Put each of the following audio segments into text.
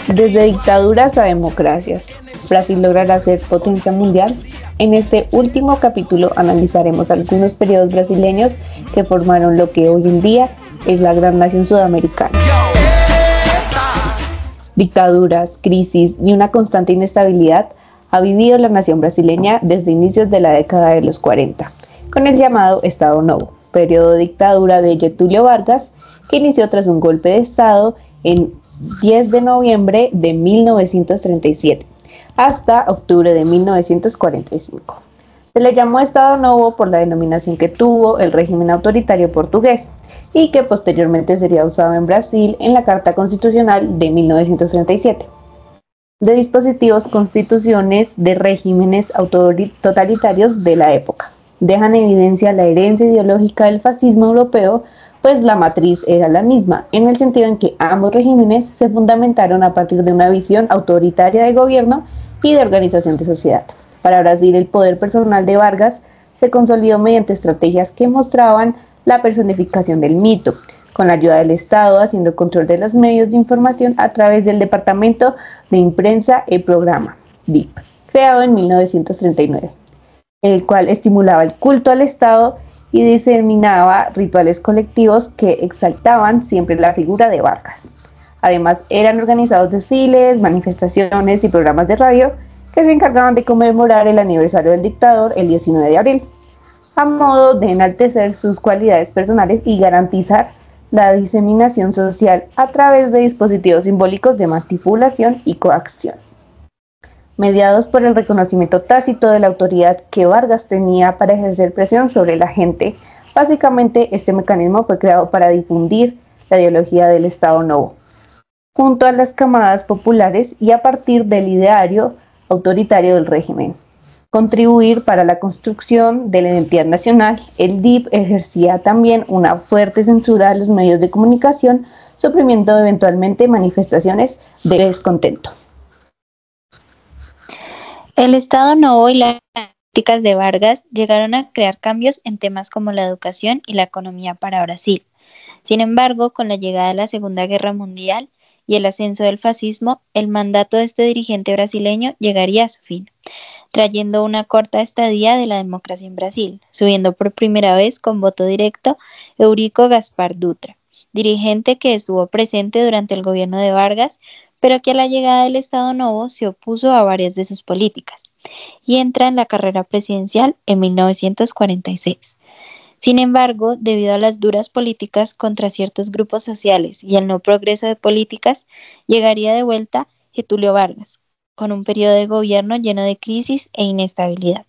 Desde dictaduras a democracias, Brasil logrará ser potencia mundial. En este último capítulo analizaremos algunos periodos brasileños que formaron lo que hoy en día es la gran nación sudamericana. Dictaduras, crisis y una constante inestabilidad ha vivido la nación brasileña desde inicios de la década de los 40, con el llamado Estado Novo, periodo de dictadura de Getúlio Vargas, que inició tras un golpe de Estado en 10 de noviembre de 1937 hasta octubre de 1945. Se le llamó Estado Novo por la denominación que tuvo el régimen autoritario portugués y que posteriormente sería usado en Brasil en la Carta Constitucional de 1937. De dispositivos constituciones de regímenes totalitarios de la época. Dejan en evidencia la herencia ideológica del fascismo europeo, pues la matriz era la misma, en el sentido en que ambos regímenes se fundamentaron a partir de una visión autoritaria de gobierno y de organización de sociedad. Para Brasil, el poder personal de Vargas se consolidó mediante estrategias que mostraban la personificación del mito, con la ayuda del Estado, haciendo control de los medios de información a través del Departamento de Imprensa y Programa, DIP, creado en 1939, el cual estimulaba el culto al Estado y diseminaba rituales colectivos que exaltaban siempre la figura de Vargas. Además, eran organizados desfiles, manifestaciones y programas de radio que se encargaban de conmemorar el aniversario del dictador el 19 de abril, a modo de enaltecer sus cualidades personales y garantizar la diseminación social a través de dispositivos simbólicos de manipulación y coacción. Mediados por el reconocimiento tácito de la autoridad que Vargas tenía para ejercer presión sobre la gente, básicamente este mecanismo fue creado para difundir la ideología del Estado Novo, junto a las camadas populares y a partir del ideario autoritario del régimen. Contribuir para la construcción de la identidad nacional, el DIP ejercía también una fuerte censura a los medios de comunicación, suprimiendo eventualmente manifestaciones de descontento. El Estado Novo y las políticas de Vargas llegaron a crear cambios en temas como la educación y la economía para Brasil. Sin embargo, con la llegada de la Segunda Guerra Mundial y el ascenso del fascismo, el mandato de este dirigente brasileño llegaría a su fin, trayendo una corta estadía de la democracia en Brasil, subiendo por primera vez con voto directo Eurico Gaspar Dutra, dirigente que estuvo presente durante el gobierno de Vargas, pero que a la llegada del Estado Novo se opuso a varias de sus políticas, y entra en la carrera presidencial en 1946. Sin embargo, debido a las duras políticas contra ciertos grupos sociales y el no progreso de políticas, llegaría de vuelta Getúlio Vargas, con un periodo de gobierno lleno de crisis e inestabilidad,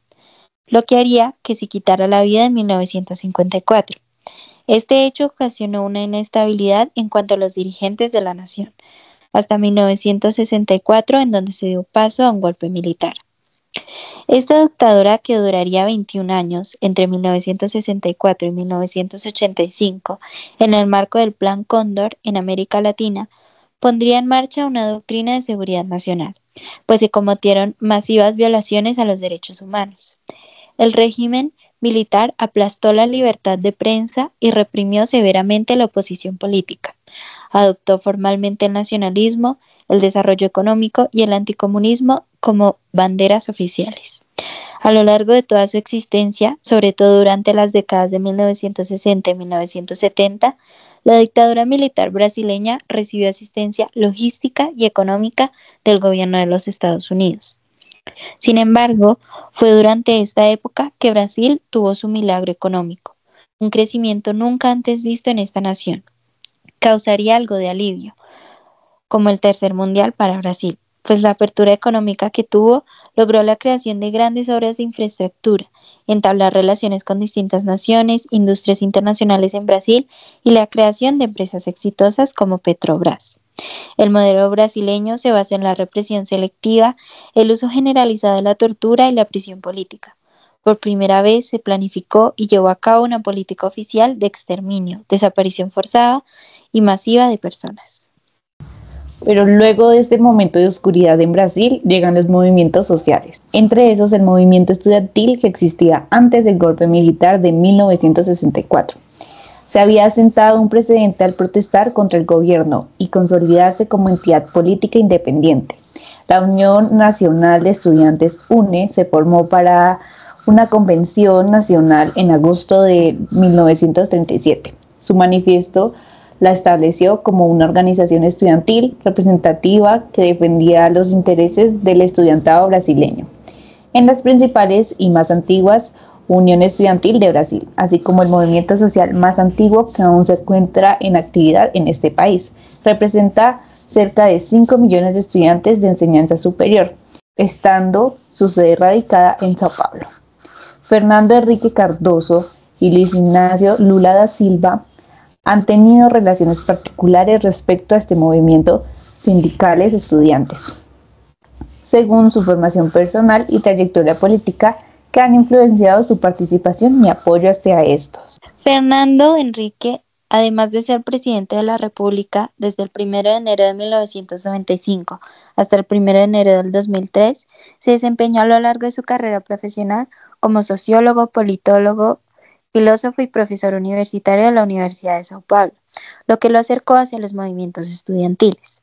lo que haría que se quitara la vida en 1954. Este hecho ocasionó una inestabilidad en cuanto a los dirigentes de la nación, hasta 1964, en donde se dio paso a un golpe militar. Esta dictadura, que duraría 21 años, entre 1964 y 1985, en el marco del Plan Cóndor en América Latina, pondría en marcha una doctrina de seguridad nacional, pues se cometieron masivas violaciones a los derechos humanos. El régimen militar aplastó la libertad de prensa y reprimió severamente la oposición política. Adoptó formalmente el nacionalismo, el desarrollo económico y el anticomunismo como banderas oficiales. A lo largo de toda su existencia, sobre todo durante las décadas de 1960 y 1970, la dictadura militar brasileña recibió asistencia logística y económica del gobierno de los Estados Unidos. Sin embargo, fue durante esta época que Brasil tuvo su milagro económico, un crecimiento nunca antes visto en esta nación. Causaría algo de alivio, como el tercer mundial para Brasil, pues la apertura económica que tuvo logró la creación de grandes obras de infraestructura, entablar relaciones con distintas naciones, industrias internacionales en Brasil y la creación de empresas exitosas como Petrobras. El modelo brasileño se basa en la represión selectiva, el uso generalizado de la tortura y la prisión política. Por primera vez se planificó y llevó a cabo una política oficial de exterminio, desaparición forzada y masiva de personas. Pero luego de este momento de oscuridad en Brasil llegan los movimientos sociales, entre esos el movimiento estudiantil que existía antes del golpe militar de 1964. Se había sentado un precedente al protestar contra el gobierno y consolidarse como entidad política independiente. La Unión Nacional de Estudiantes UNE se formó para una convención nacional en agosto de 1937. Su manifiesto la estableció como una organización estudiantil representativa que defendía los intereses del estudiantado brasileño en las principales y más antiguas Unión Estudiantil de Brasil, así como el movimiento social más antiguo que aún se encuentra en actividad en este país. Representa cerca de 5 millones de estudiantes de enseñanza superior, estando su sede radicada en Sao Paulo. Fernando Henrique Cardoso y Luis Ignacio Lula da Silva han tenido relaciones particulares respecto a este movimiento sindicales estudiantes, según su formación personal y trayectoria política, que han influenciado su participación y apoyo hacia estos. Fernando Henrique, además de ser presidente de la República desde el 1 de enero de 1995 hasta el 1 de enero del 2003, se desempeñó a lo largo de su carrera profesional como sociólogo, politólogo, filósofo y profesor universitario de la Universidad de Sao Paulo, lo que lo acercó hacia los movimientos estudiantiles.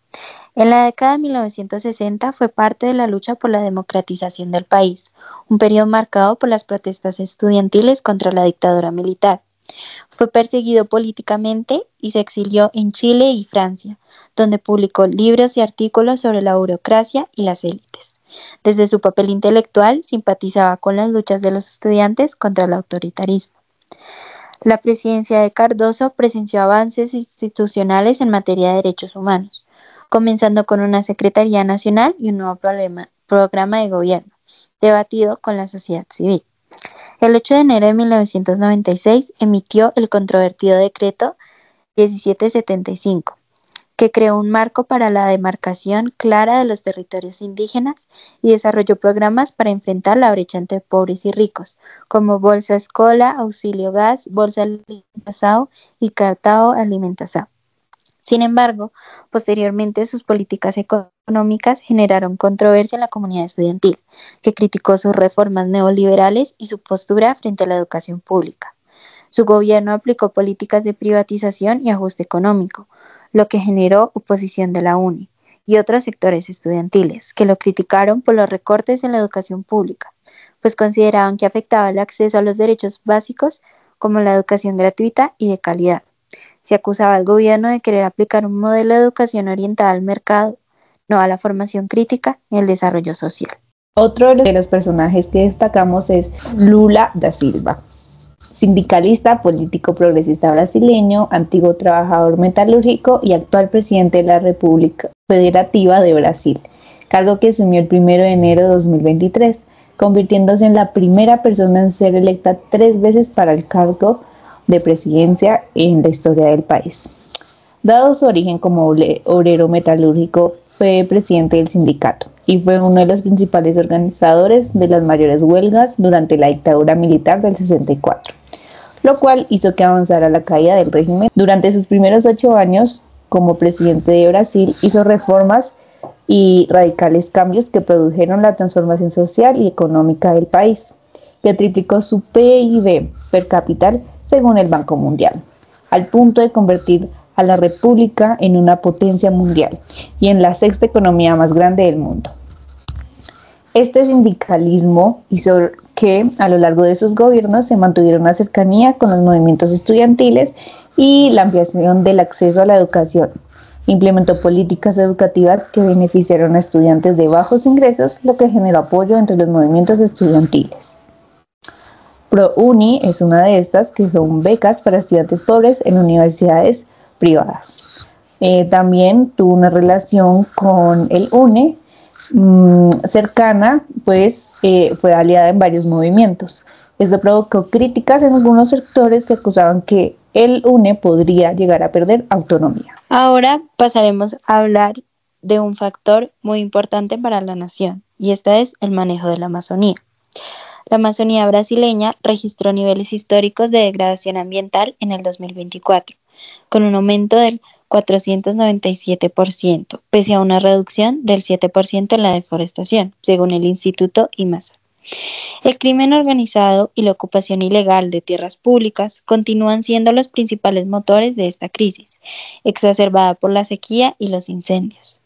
En la década de 1960 fue parte de la lucha por la democratización del país, un periodo marcado por las protestas estudiantiles contra la dictadura militar. Fue perseguido políticamente y se exilió en Chile y Francia, donde publicó libros y artículos sobre la burocracia y las élites. Desde su papel intelectual simpatizaba con las luchas de los estudiantes contra el autoritarismo. La presidencia de Cardoso presenció avances institucionales en materia de derechos humanos, comenzando con una Secretaría Nacional y un nuevo programa de gobierno, debatido con la sociedad civil. El 8 de enero de 1996 emitió el controvertido decreto 1775, que creó un marco para la demarcación clara de los territorios indígenas y desarrolló programas para enfrentar la brecha entre pobres y ricos, como Bolsa Escola, Auxilio Gas, Bolsa Alimentação y Cartão Alimentação. Sin embargo, posteriormente sus políticas económicas generaron controversia en la comunidad estudiantil, que criticó sus reformas neoliberales y su postura frente a la educación pública. Su gobierno aplicó políticas de privatización y ajuste económico, lo que generó oposición de la UNE y otros sectores estudiantiles, que lo criticaron por los recortes en la educación pública, pues consideraban que afectaba el acceso a los derechos básicos como la educación gratuita y de calidad. Se acusaba al gobierno de querer aplicar un modelo de educación orientada al mercado, no a la formación crítica ni al desarrollo social. Otro de los personajes que destacamos es Lula da Silva, sindicalista, político progresista brasileño, antiguo trabajador metalúrgico y actual presidente de la República Federativa de Brasil, cargo que asumió el 1 de enero de 2023, convirtiéndose en la primera persona en ser electa 3 veces para el cargo de presidencia en la historia del país. Dado su origen como obrero metalúrgico, fue presidente del sindicato y fue uno de los principales organizadores de las mayores huelgas durante la dictadura militar del 64, lo cual hizo que avanzara la caída del régimen. Durante sus primeros 8 años como presidente de Brasil, hizo reformas y radicales cambios que produjeron la transformación social y económica del país, que triplicó su PIB per cápita según el Banco Mundial, al punto de convertir a la República en una potencia mundial y en la 6ª economía más grande del mundo. Este sindicalismo hizo que a lo largo de sus gobiernos se mantuviera una cercanía con los movimientos estudiantiles y la ampliación del acceso a la educación. Implementó políticas educativas que beneficiaron a estudiantes de bajos ingresos, lo que generó apoyo entre los movimientos estudiantiles. ProUni es una de estas, que son becas para estudiantes pobres en universidades privadas. También tuvo una relación con el UNE cercana, pues fue aliada en varios movimientos. Esto provocó críticas en algunos sectores que acusaban que el UNE podría llegar a perder autonomía. Ahora pasaremos a hablar de un factor muy importante para la nación, y este es el manejo de la Amazonía. La Amazonía brasileña registró niveles históricos de degradación ambiental en el 2024, con un aumento del 497%, pese a una reducción del 7% en la deforestación, según el Instituto IMAZON. El crimen organizado y la ocupación ilegal de tierras públicas continúan siendo los principales motores de esta crisis, exacerbada por la sequía y los incendios.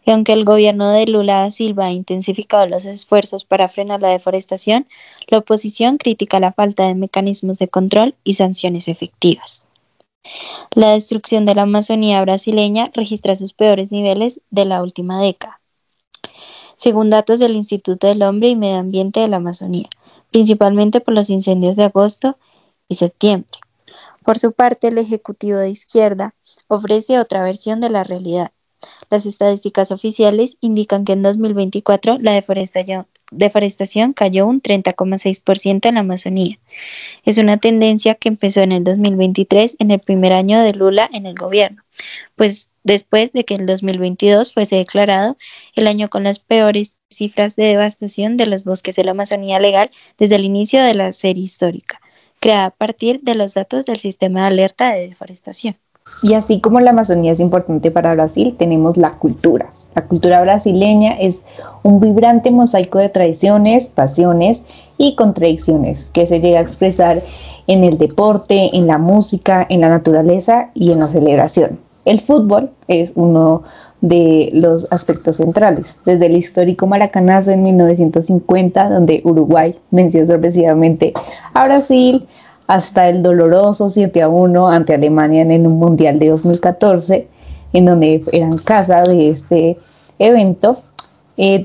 Y aunque el gobierno de Lula da Silva ha intensificado los esfuerzos para frenar la deforestación, la oposición critica la falta de mecanismos de control y sanciones efectivas. La destrucción de la Amazonía brasileña registra sus peores niveles de la última década, según datos del Instituto del Hombre y Medio Ambiente de la Amazonía, principalmente por los incendios de agosto y septiembre. Por su parte, el Ejecutivo de izquierda ofrece otra versión de la realidad. Las estadísticas oficiales indican que en 2024 la deforestación cayó un 30,6% en la Amazonía. Es una tendencia que empezó en el 2023, en el primer año de Lula en el gobierno, pues después de que el 2022 fuese declarado el año con las peores cifras de devastación de los bosques de la Amazonía legal desde el inicio de la serie histórica, creada a partir de los datos del sistema de alerta de deforestación. Y así como la Amazonía es importante para Brasil, tenemos la cultura. La cultura brasileña es un vibrante mosaico de tradiciones, pasiones y contradicciones que se llega a expresar en el deporte, en la música, en la naturaleza y en la celebración. El fútbol es uno de los aspectos centrales, desde el histórico Maracanazo en 1950, donde Uruguay venció sorpresivamente a Brasil, hasta el doloroso 7-1 ante Alemania en el Mundial de 2014, en donde eran casa de este evento.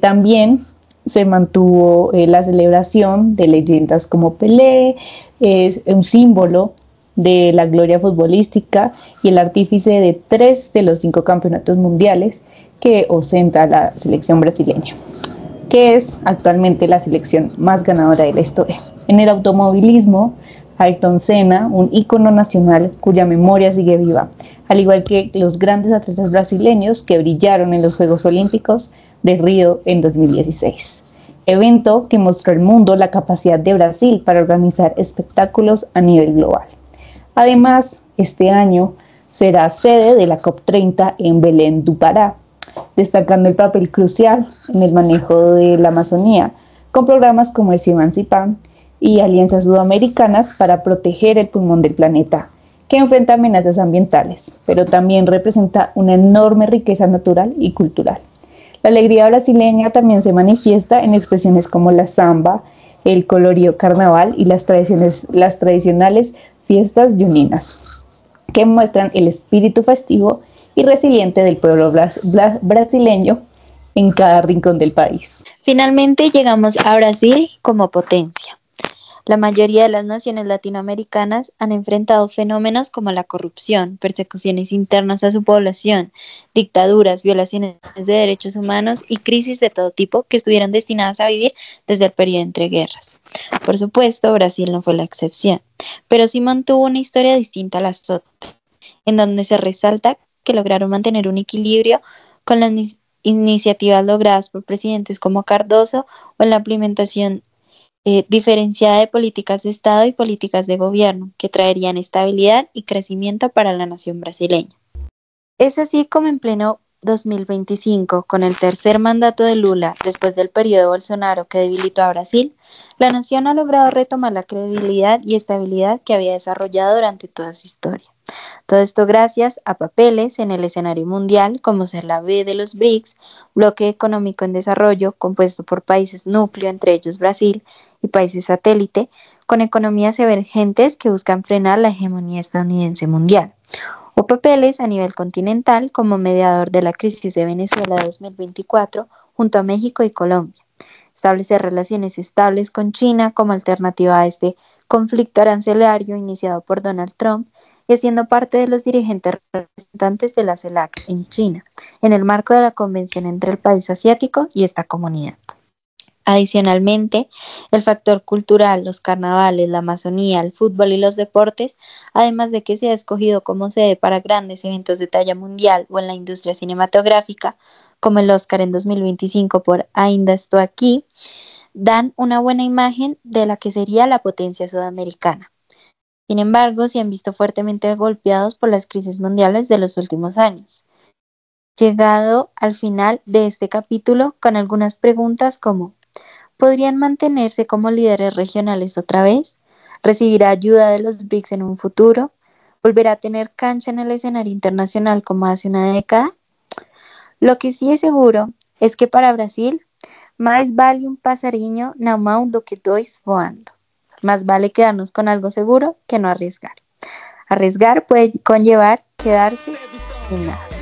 También se mantuvo la celebración de leyendas como Pelé, es un símbolo de la gloria futbolística y el artífice de 3 de los 5 campeonatos mundiales que ostenta la selección brasileña, que es actualmente la selección más ganadora de la historia. En el automovilismo, Ayrton Senna, un ícono nacional cuya memoria sigue viva, al igual que los grandes atletas brasileños que brillaron en los Juegos Olímpicos de Río en 2016. Evento que mostró al mundo la capacidad de Brasil para organizar espectáculos a nivel global. Además, este año será sede de la COP30 en Belém do Pará, destacando el papel crucial en el manejo de la Amazonía, con programas como el Cimancipam y alianzas sudamericanas para proteger el pulmón del planeta, que enfrenta amenazas ambientales, pero también representa una enorme riqueza natural y cultural. La alegría brasileña también se manifiesta en expresiones como la samba, el colorido carnaval y las tradicionales fiestas juninas, que muestran el espíritu festivo y resiliente del pueblo brasileño en cada rincón del país. Finalmente llegamos a Brasil como potencia. La mayoría de las naciones latinoamericanas han enfrentado fenómenos como la corrupción, persecuciones internas a su población, dictaduras, violaciones de derechos humanos y crisis de todo tipo que estuvieron destinadas a vivir desde el periodo entre guerras. Por supuesto, Brasil no fue la excepción, pero sí mantuvo una historia distinta a las otras, en donde se resalta que lograron mantener un equilibrio con las iniciativas logradas por presidentes como Cardoso o en la implementación diferenciada de políticas de Estado y políticas de gobierno que traerían estabilidad y crecimiento para la nación brasileña. Es así como en pleno 2025, con el tercer mandato de Lula después del periodo de Bolsonaro que debilitó a Brasil, la nación ha logrado retomar la credibilidad y estabilidad que había desarrollado durante toda su historia. Todo esto gracias a papeles en el escenario mundial como ser la B de los BRICS, bloque económico en desarrollo compuesto por países núcleo, entre ellos Brasil, y países satélite, con economías emergentes que buscan frenar la hegemonía estadounidense mundial, o papeles a nivel continental como mediador de la crisis de Venezuela 2024 junto a México y Colombia. Establecer relaciones estables con China como alternativa a este conflicto arancelario iniciado por Donald Trump y siendo parte de los dirigentes representantes de la CELAC en China, en el marco de la convención entre el país asiático y esta comunidad. Adicionalmente, el factor cultural, los carnavales, la Amazonía, el fútbol y los deportes, además de que se ha escogido como sede para grandes eventos de talla mundial o en la industria cinematográfica, como el Oscar en 2025 por Ainda Estou Aqui, dan una buena imagen de la que sería la potencia sudamericana. Sin embargo, se han visto fuertemente golpeados por las crisis mundiales de los últimos años. Llegado al final de este capítulo con algunas preguntas como: ¿Podrían mantenerse como líderes regionales otra vez? ¿Recibir ayuda de los BRICS en un futuro? ¿Volver a tener cancha en el escenario internacional como hace una década? Lo que sí es seguro es que para Brasil, más vale un pasariño na mão do que dois voando. Más vale quedarnos con algo seguro que no arriesgar. Arriesgar puede conllevar quedarse sin nada.